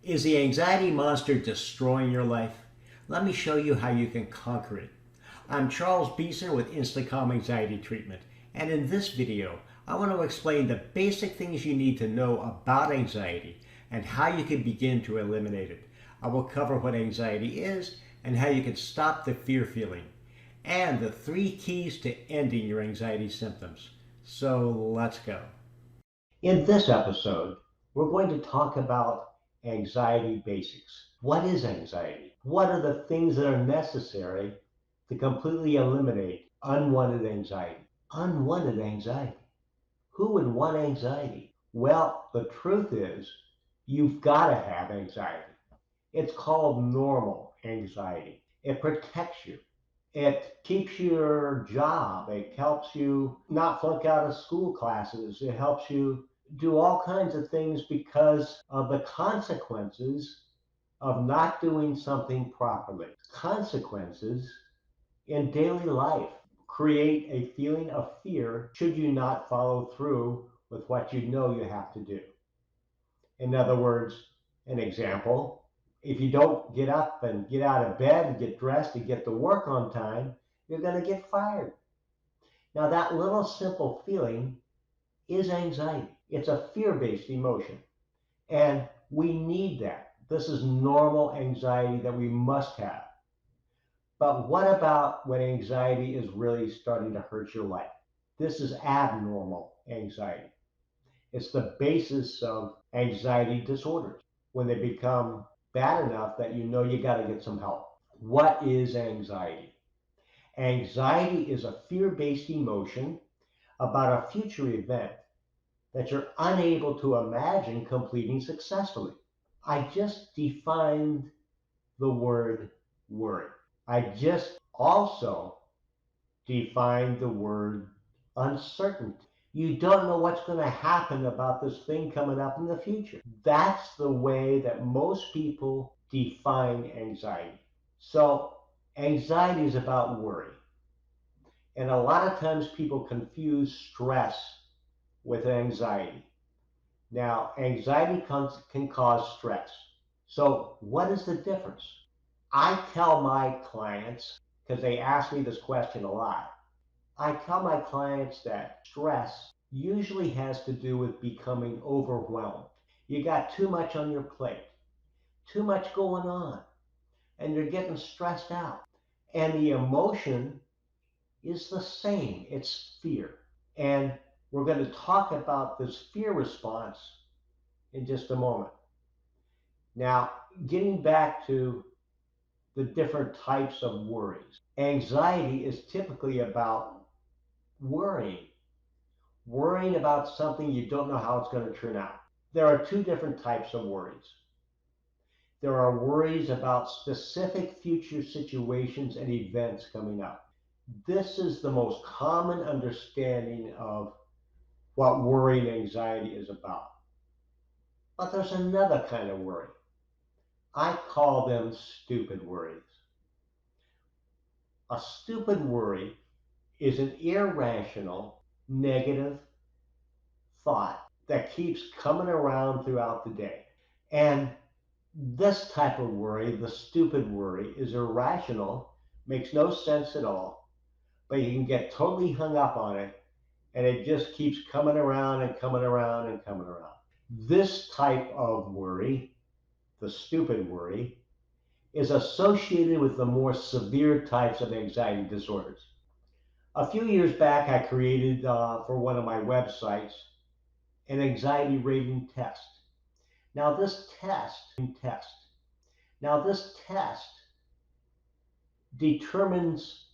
Is the anxiety monster destroying your life? Let me show you how you can conquer it. I'm Charles Beeser with Instacom Anxiety Treatment, and in this video, I want to explain the basic things you need to know about anxiety and how you can begin to eliminate it. I will cover what anxiety is and how you can stop the fear feeling, and the 3 keys to ending your anxiety symptoms. So let's go. In this episode, we're going to talk about anxiety basics. What is anxiety? What are the things that are necessary to completely eliminate unwanted anxiety? Unwanted anxiety. Who would want anxiety? Well, the truth is, you've got to have anxiety. It's called normal anxiety. It protects you. It keeps your job. It helps you not flunk out of school classes. It helps you do all kinds of things because of the consequences of not doing something properly. Consequences in daily life create a feeling of fear should you not follow through with what you know you have to do. In other words, an example, if you don't get up and get out of bed and get dressed and get to work on time, you're going to get fired. Now, that little simple feeling is anxiety. It's a fear based emotion, and we need that. This is normal anxiety that we must have. But what about when anxiety is really starting to hurt your life? This is abnormal anxiety. It's the basis of anxiety disorders when they become bad enough that you know you got to get some help. What is anxiety? Anxiety is a fear based emotion about a future event that you're unable to imagine completing successfully. I just defined the word worry. I just also defined the word uncertainty. You don't know what's going to happen about this thing coming up in the future. That's the way that most people define anxiety. So, anxiety is about worry. And a lot of times people confuse stress with anxiety. Now, anxiety can cause stress. So, what is the difference? I tell my clients, because they ask me this question a lot, I tell my clients that stress usually has to do with becoming overwhelmed. You got too much on your plate, too much going on, and you're getting stressed out. And the emotion is the same, it's fear. And we're going to talk about this fear response in just a moment. Now, getting back to the different types of worries, anxiety is typically about worrying worrying about something you don't know how it's going to turn out. There are 2 different types of worries. There are worries about specific future situations and events coming up. This is the most common understanding of what worry and anxiety is about. But there's another kind of worry. I call them stupid worries. A stupid worry is an irrational, negative thought that keeps coming around throughout the day. And this type of worry, the stupid worry, is irrational, makes no sense at all, but you can get totally hung up on it, and it just keeps coming around and coming around and coming around. This type of worry, the stupid worry, is associated with the more severe types of anxiety disorders. A few years back, I created for one of my websites an anxiety rating test. Now, this test determines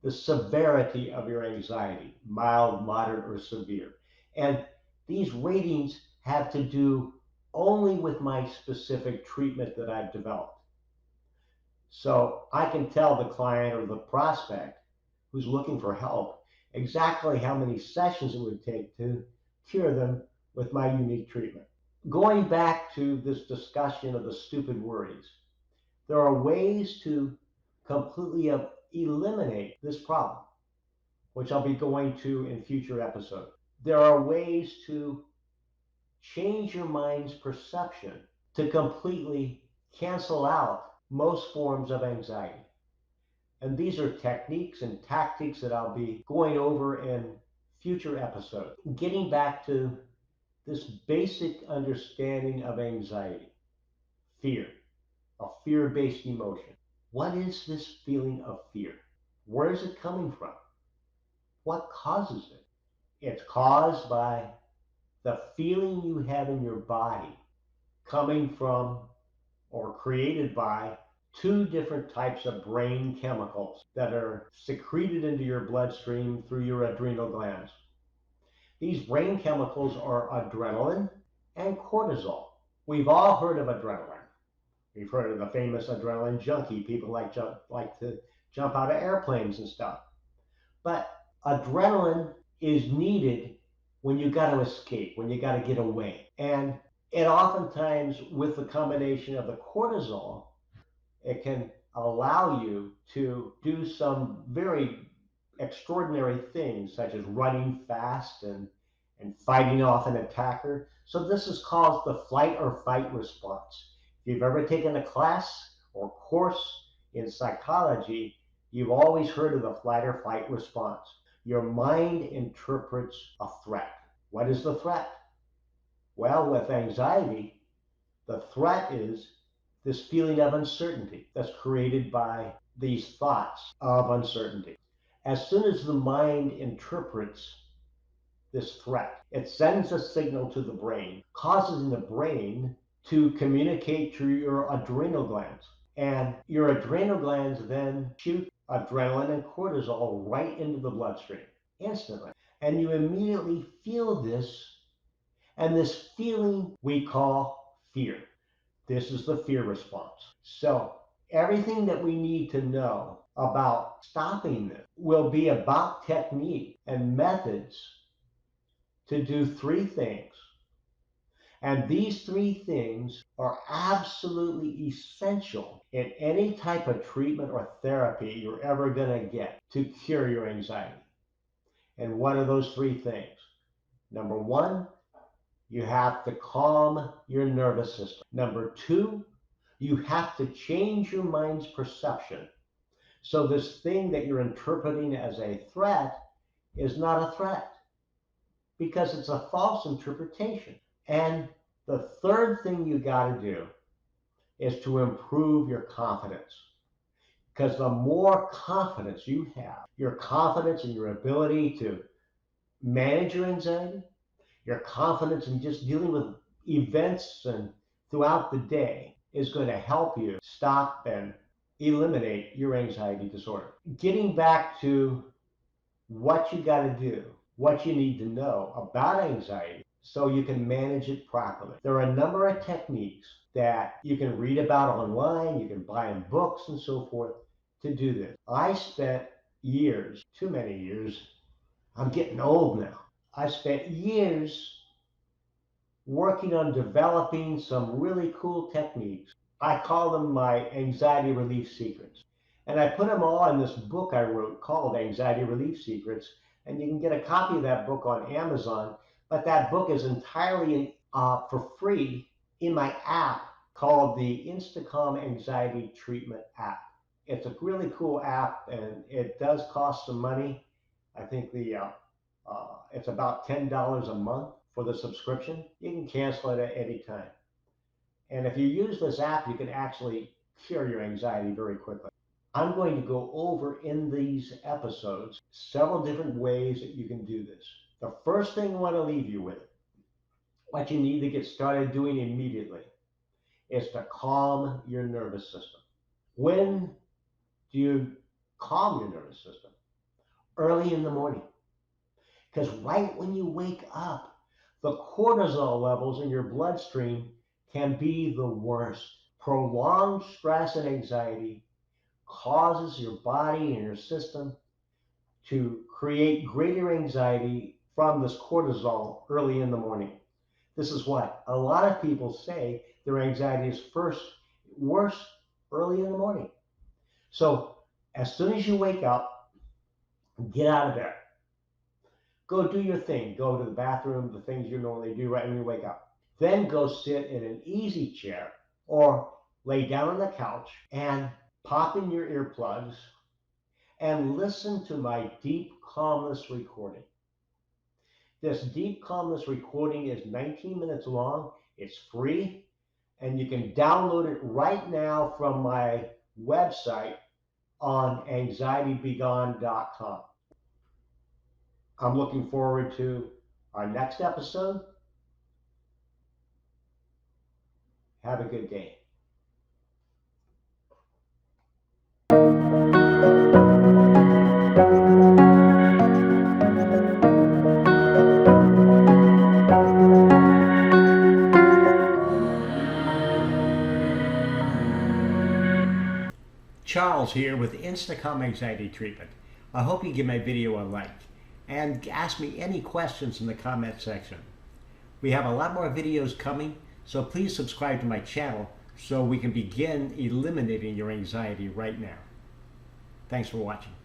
the severity of your anxiety, mild, moderate, or severe. And these ratings have to do only with my specific treatment that I've developed. So I can tell the client or the prospect who's looking for help exactly how many sessions it would take to cure them with my unique treatment. Going back to this discussion of the stupid worries, there are ways to completely eliminate this problem, which I'll be going to in future episodes. There are ways to change your mind's perception to completely cancel out most forms of anxiety. And these are techniques and tactics that I'll be going over in future episodes. Getting back to this basic understanding of anxiety, fear, a fear based emotion. What is this feeling of fear? Where is it coming from? What causes it? It's caused by the feeling you have in your body coming from or created by two different types of brain chemicals that are secreted into your bloodstream through your adrenal glands. These brain chemicals are adrenaline and cortisol. We've all heard of adrenaline. We've heard of the famous adrenaline junkie. People like to jump out of airplanes and stuff. But adrenaline is needed when you got to escape, when you got to get away. And it oftentimes, with the combination of the cortisol, it can allow you to do some very extraordinary things, such as running fast and fighting off an attacker. So this is called the flight or fight response. If you've ever taken a class or course in psychology, you've always heard of the flight or fight response. Your mind interprets a threat. What is the threat? Well, with anxiety, the threat is this feeling of uncertainty that's created by these thoughts of uncertainty. As soon as the mind interprets this threat, it sends a signal to the brain, causing the brain to communicate to your adrenal glands. And your adrenal glands then shoot adrenaline and cortisol right into the bloodstream instantly. And you immediately feel this, and this feeling we call fear. This is the fear response. So everything that we need to know about stopping this will be about technique and methods to do three things. And these three things are absolutely essential in any type of treatment or therapy you're ever going to get to cure your anxiety. And what are those three things? Number one, you have to calm your nervous system. Number two, you have to change your mind's perception. So this thing that you're interpreting as a threat is not a threat because it's a false interpretation. And the third thing you got to do is to improve your confidence. Because the more confidence you have, your confidence in your ability to manage your anxiety, your confidence in just dealing with events and throughout the day is going to help you stop and eliminate your anxiety disorder. Getting back to what you got to do, what you need to know about anxiety so you can manage it properly. There are a number of techniques that you can read about online, you can buy in books and so forth to do this. I spent years, too many years, I'm getting old now. I spent years working on developing some really cool techniques. I call them my anxiety relief secrets. And I put them all in this book I wrote called Anxiety Relief Secrets. And you can get a copy of that book on Amazon. But that book is entirely for free in my app called the Instacom Anxiety Treatment app. It's a really cool app and it does cost some money. I think it's about $10 a month for the subscription. You can cancel it at any time. And if you use this app, you can actually cure your anxiety very quickly. I'm going to go over in these episodes several different ways that you can do this. The first thing I want to leave you with, what you need to get started doing immediately, is to calm your nervous system. When do you calm your nervous system? Early in the morning. Because right when you wake up, the cortisol levels in your bloodstream can be the worst. Prolonged stress and anxiety causes your body and your system to create greater anxiety from this cortisol early in the morning. This is what a lot of people say their anxiety is worse early in the morning. So as soon as you wake up, get out of bed. Go do your thing. Go to the bathroom, the things you normally do right when you wake up. Then go sit in an easy chair or lay down on the couch and pop in your earplugs and listen to my deep calmness recording. This deep calmness recording is 19 minutes long. It's free, and you can download it right now from my website on anxietybegone.com. I'm looking forward to our next episode. Have a good day. Charles here with Instacom Anxiety Treatment. I hope you give my video a like and ask me any questions in the comment section. We have a lot more videos coming, so please subscribe to my channel so we can begin eliminating your anxiety right now. Thanks for watching.